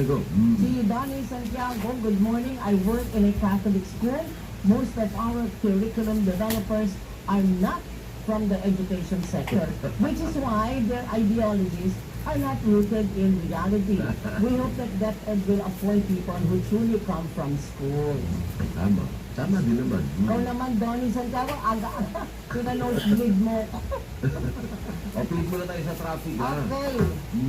go. Si Donnie Santiago, good morning. I work in a Catholic school. Most of our curriculum developers are not from the education sector, which is why their ideologies are not rooted in reality. We hope that DepEd will appoint people who truly come from school. Tama. Tama din naman. Ikaw naman, Donnie Santiago, aga-aga. Pina-nosebleed mo. Update muna tayo sa traffic ha. Okay.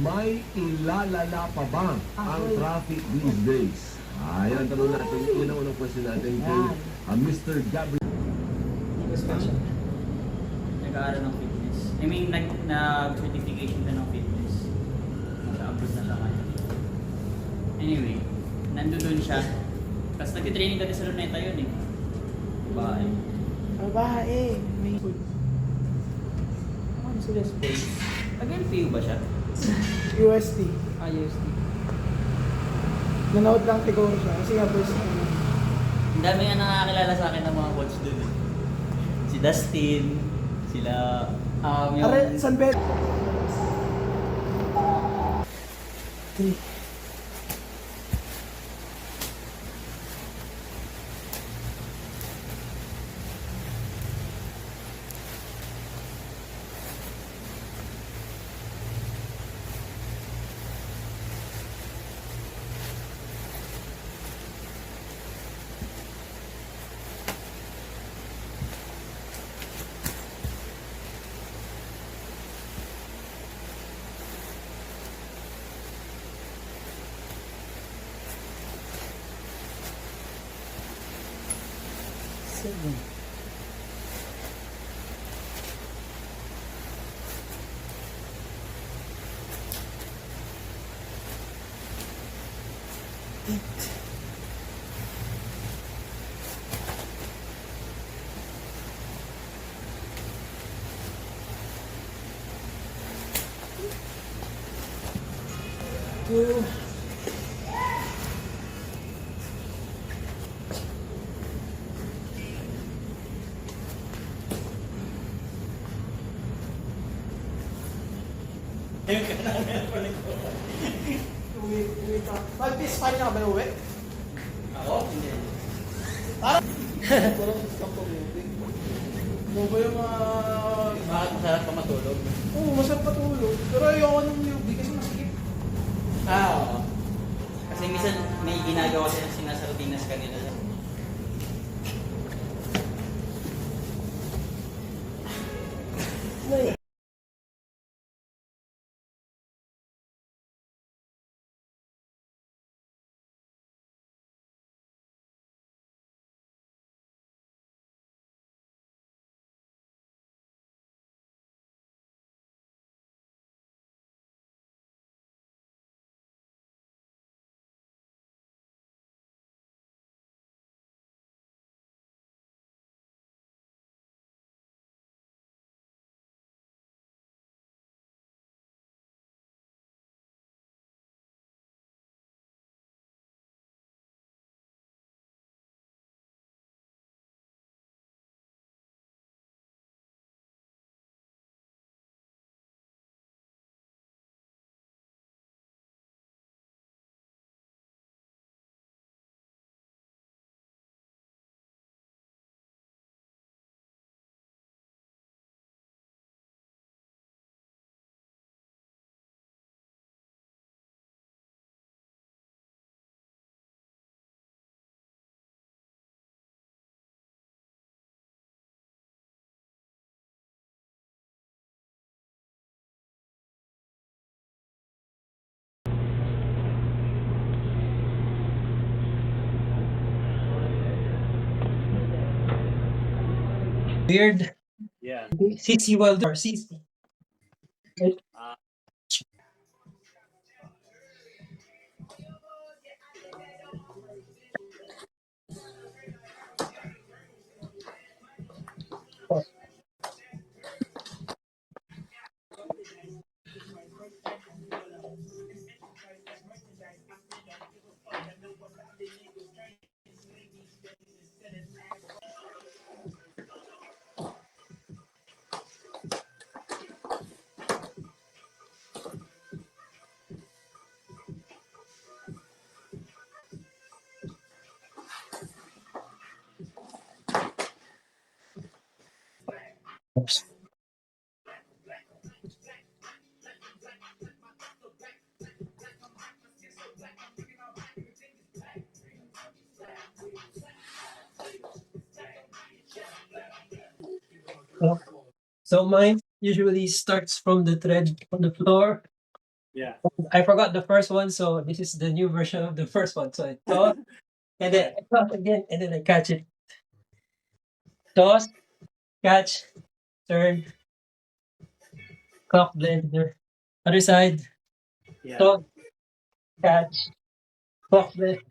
May ilalala pa ba ang Okay. traffic these days? Ayan, tanong natin. Yun ang unang question natin kay Mr. Gabriel. Nag-aaral ng fitness. I mean, nag-certification ka ng fitness. Nasa abroad na lang ngayon. Anyway, nandoon siya. Tapos nag-training ka din sa Luneta yun eh. Bahay. Babae. May food. Ano sila space? Nag-LPU ba siya? UST. UST. Nanood lang siguro siya. Kasi nga first ano. Ang dami nga nakakilala sa akin ng mga coach doon eh. Si Dustin, sila... yung... Are, San Bet. 3. Two. Uwi ka. Mag-piece pa niya ka ba uwi? Ako? Hindi. Parang gusto ko uwi. Ano ba yung Bakit masarap pa matulog? Oo, masarap patulog. Pero ayoko ng UV kasi masikip. Oo. Kasi minsan may ginagawa silang sinasardinas kanila. Weird. Yeah. CC Wilder. CC. Oh. So mine usually starts from the thread on the floor. Yeah. I forgot the first one, so this is the new version of the first one. So I toss, and then I toss again, and then I catch it. Toss, catch, turn, clock blender. Other side, Yeah. toss, catch, clock blender.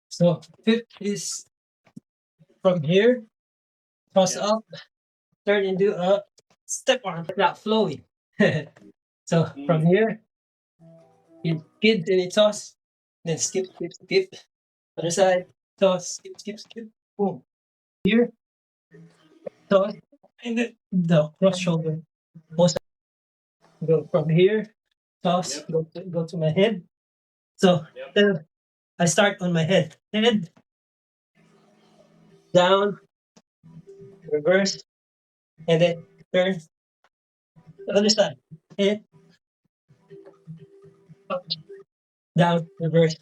So fifth is from here, toss Yeah. up, turn into a step arm, not flowy. So from Mm. here, you skid and it toss, then skip, skip, skip. Other side, toss, skip, skip, skip. Boom. Here, toss, and then the cross shoulder. Most go from here, toss, Yep. go to my head. So Yep. then I start on my head. Head, down, reverse, and then turn the other side. Head, up, down, reverse.